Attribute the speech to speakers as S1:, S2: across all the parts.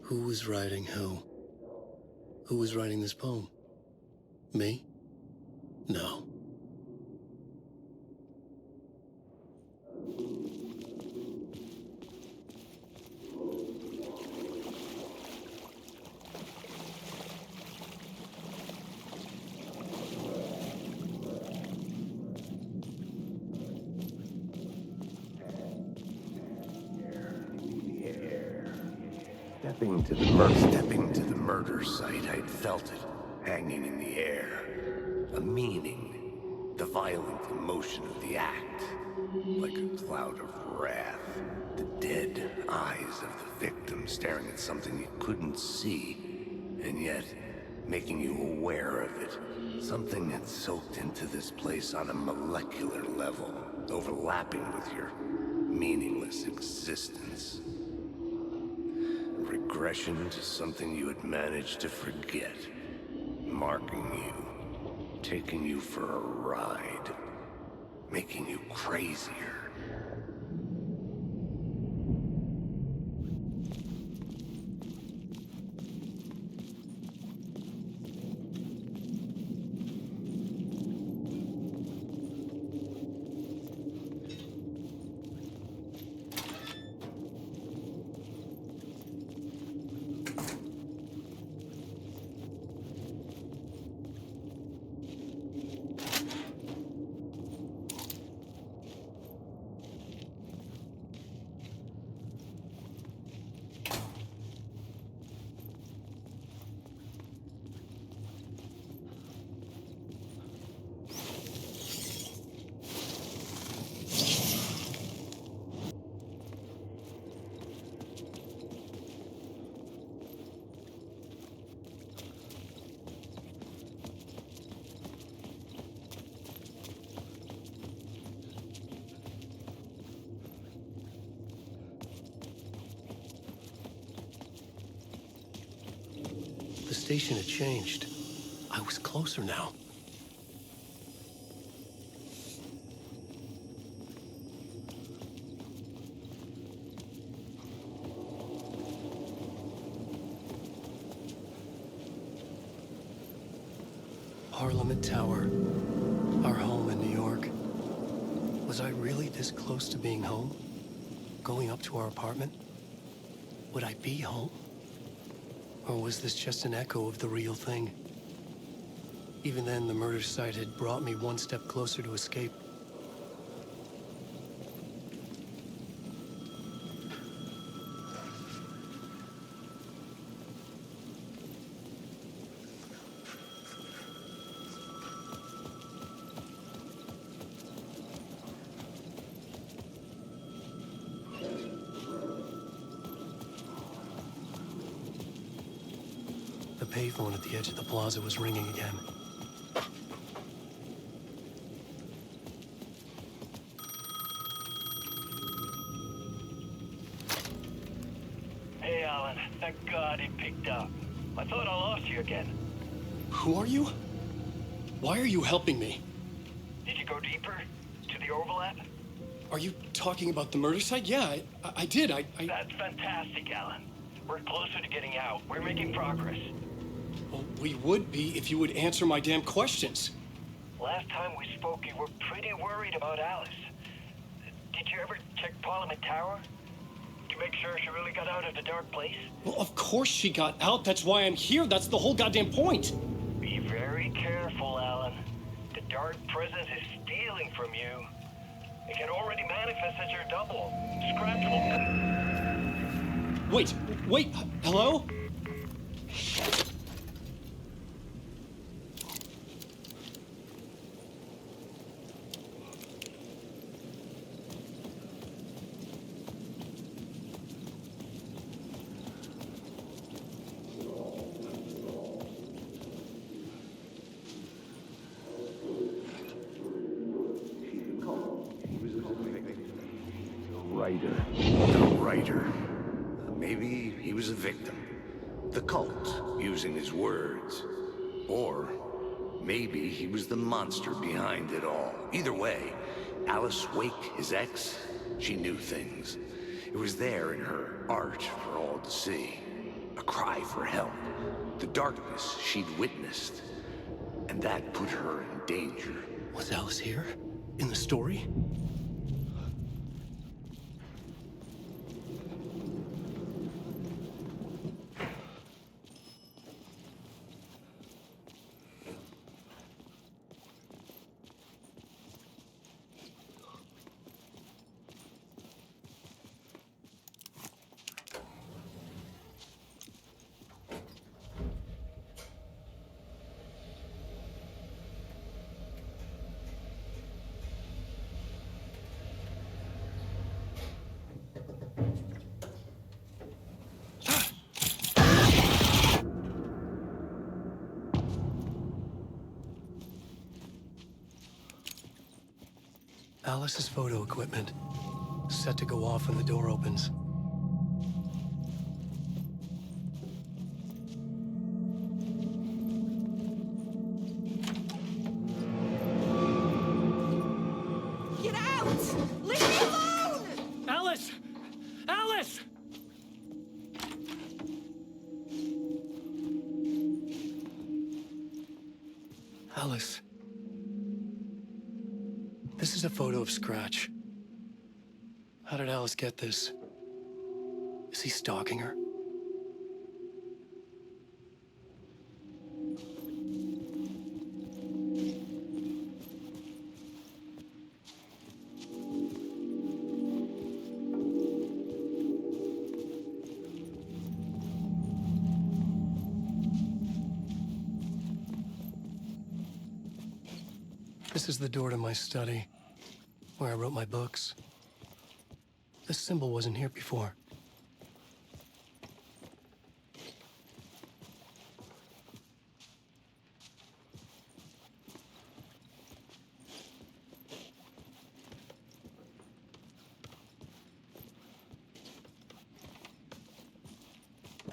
S1: Who was writing who? Who was writing this poem? Me? No.
S2: Stepping to the murder site, I'd felt it, hanging in the air. A meaning, the violent emotion of the act, like a cloud of wrath. The dead eyes of the victim staring at something you couldn't see, and yet making you aware of it. Something had soaked into this place on a molecular level, overlapping with your meaningless existence. Regression to something you had managed to forget. Marking you. Taking you for a ride. Making you crazier.
S1: The station had changed. I was closer now. Parliament Tower, our home in New York. Was I really this close to being home? Going up to our apartment? Would I be home? Or was this just an echo of the real thing? Even then, the murder site had brought me one step closer to escape. The payphone at the edge of the plaza was ringing again.
S3: Hey, Alan. Thank God he picked up. I thought I lost you again.
S1: Who are you? Why are you helping me?
S3: Did you go deeper? To the overlap?
S1: Are you talking about the murder site? Yeah, I did.
S3: That's fantastic, Alan. We're closer to getting out. We're making progress.
S1: Well, we would be if you would answer my damn questions.
S3: Last time we spoke, you were pretty worried about Alice. Did you ever check Parliament Tower? To make sure she really got out of the dark place?
S1: Well, of course she got out. That's why I'm here. That's the whole goddamn point.
S3: Be very careful, Alan. The dark presence is stealing from you. It can already manifest as your double. Scratchable.
S1: Wait, hello?
S2: The writer. Maybe he was a victim. The cult, using his words. Or maybe he was the monster behind it all. Either way, Alice Wake, his ex, she knew things. It was there in her art for all to see. a cry for help. The darkness she'd witnessed. And that put her in danger.
S1: Was Alice here? In the story? Alice's photo equipment, set to go off when the door opens.
S4: Get out! Leave me alone!
S1: Alice! Alice! Alice. This is a photo of Scratch. How did Alice get this? Is he stalking her? This is the door to my study, where I wrote my books. This symbol wasn't here before.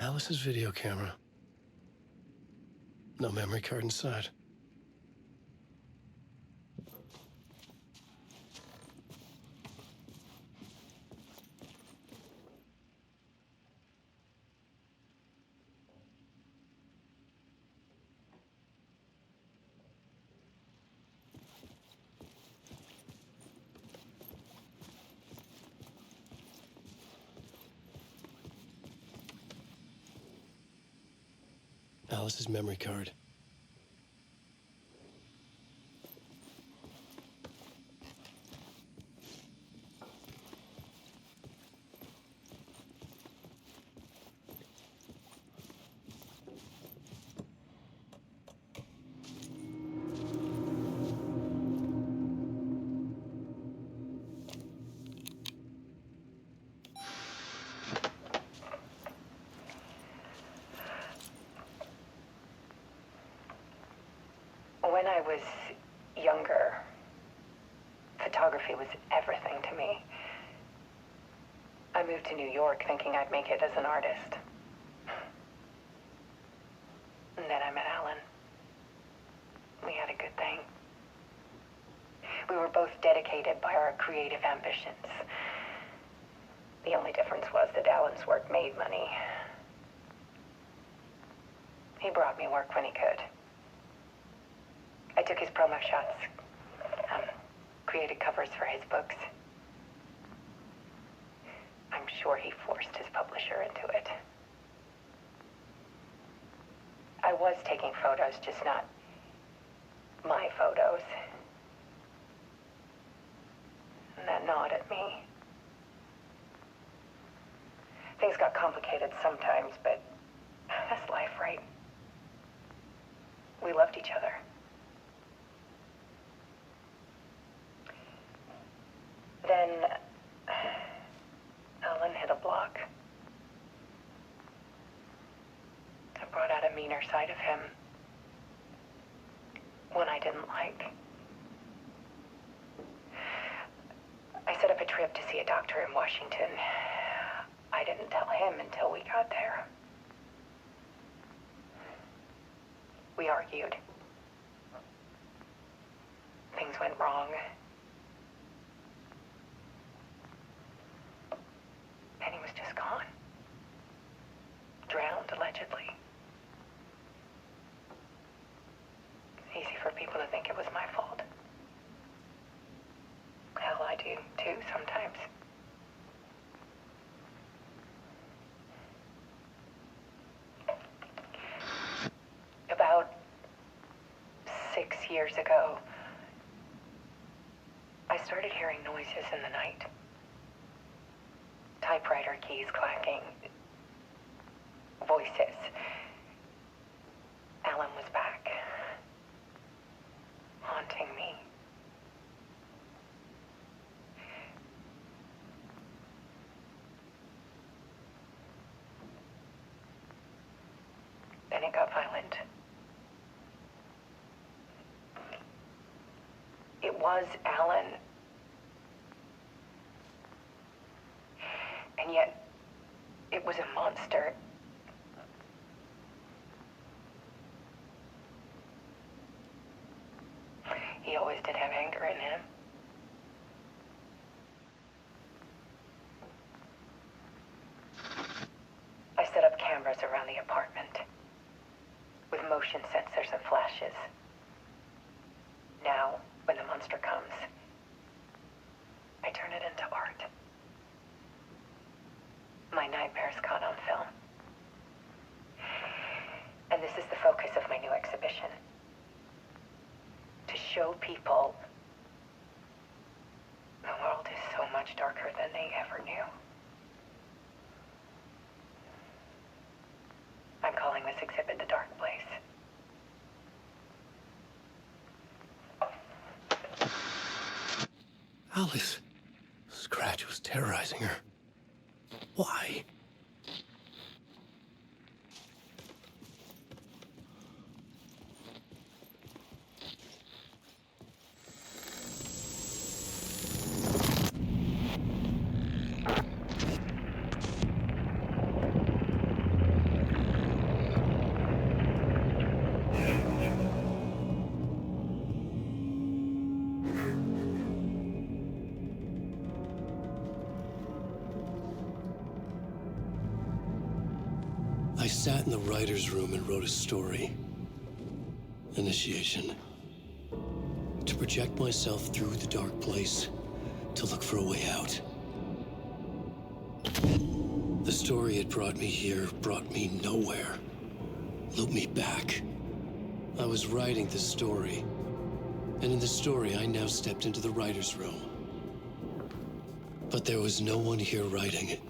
S1: Alice's video camera. No memory card inside. Alice's memory card.
S5: When I was younger, photography was everything to me. I moved to New York thinking I'd make it as an artist. And then I met Alan. We had a good thing. We were both dedicated by our creative ambitions. The only difference was that Alan's work made money. He brought me work when he could. I took his promo shots, created covers for his books. I'm sure he forced his publisher into it. I was taking photos, just not my photos. And that gnawed at me. Things got complicated sometimes, but that's life, right? We loved each other. Then Alan hit a block. I brought out a meaner side of him. One I didn't like. I set up a trip to see a doctor in Washington. I didn't tell him until we got there. We argued. Things went wrong. And he was just gone. Drowned years ago, I started hearing noises in the night. Typewriter keys clacking. Voices. Alan was back. Haunting me. Then it got violent. It was Alan. And yet, it was a monster. He always did have anger in him. I set up cameras around the apartment with motion sensors and flashes. Now, when the monster comes, I turn it into art. My nightmares caught on film. And this is the focus of my new exhibition. To show people the world is so much darker than they ever knew. I'm calling this exhibit The Dark Place.
S1: Alice. Scratch was terrorizing her. Why? I sat in the writer's room and wrote a story. Initiation. To project myself through the dark place, to look for a way out. The story had brought me here, brought me nowhere. Looped me back. I was writing the story. And in the story, I now stepped into the writer's room. But there was no one here writing it.